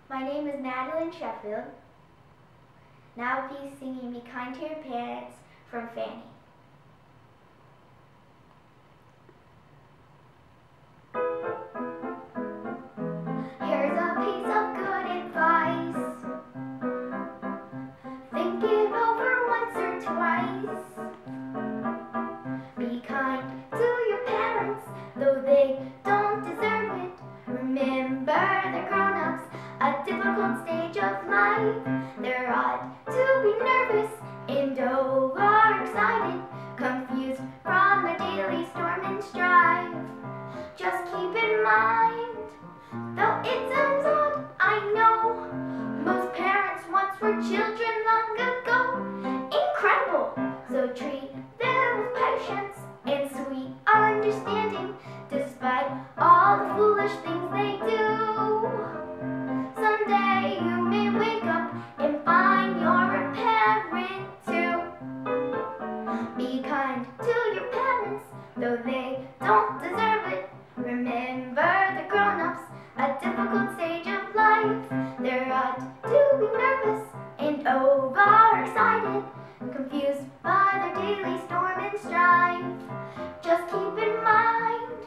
My name is Madeline Sheffield. Now I'll be singing Be Kind to Your Parents from Fanny. Here's a piece of good advice. Think it over once or twice. Be kind to your parents, though they don't deserve it. Remember, they're grown-ups, a difficult stage of life. They're odd to be nervous and overexcited, confused from their daily storm and strife. Just keep in mind, though it sounds odd, I know, most parents once were children long ago. Incredible! So treat them with patience and sweet understanding, despite all the foolish things they do. Someday you may wake up and find you're a parent too. Be kind to your parents, though they don't deserve it. Remember, the grown-ups, a difficult stage of life. They're odd to be nervous and overexcited, confused by their daily storm and strife. Just keep in mind,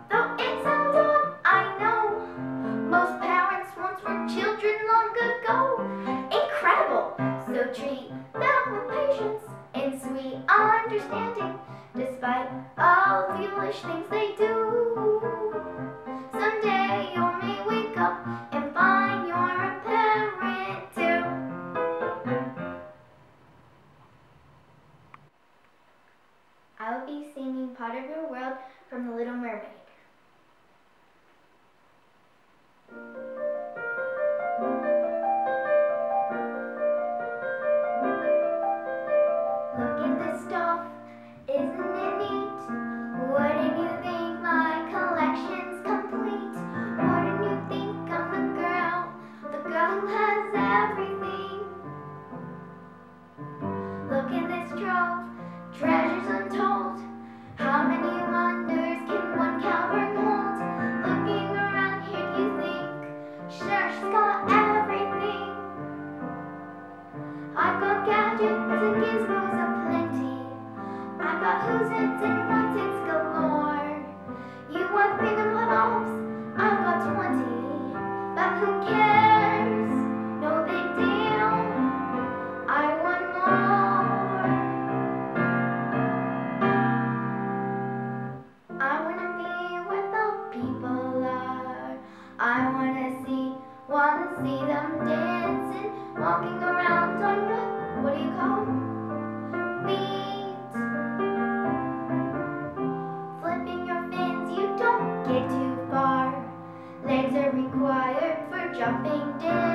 though it sounds odd, I know, most parents once were children long ago. Incredible! So treat them with patience and sweet understanding, despite all the foolish things they do. Someday you may wake up and find you're a parent too. I will be singing Part of Your World from The Little Mermaid. Look at this stuff, isn't it neat? Wouldn't you think my collection's complete? Wouldn't you think I'm the girl who has everything? Look at this trove, treasures untold. How many wonders can one cavern hold? Looking around here, do you think, sure, she's got everything? I've got gadgets and gizmos aplenty. I've got who's its and what's its galore. You want thingamabobs? I've got 20. But who cares? No big deal. I want more. I wanna be where the people are. I wanna see them dancing, walking around on what do you call them? Feet. Flipping your fins, you don't get too far. Legs are required for jumping down.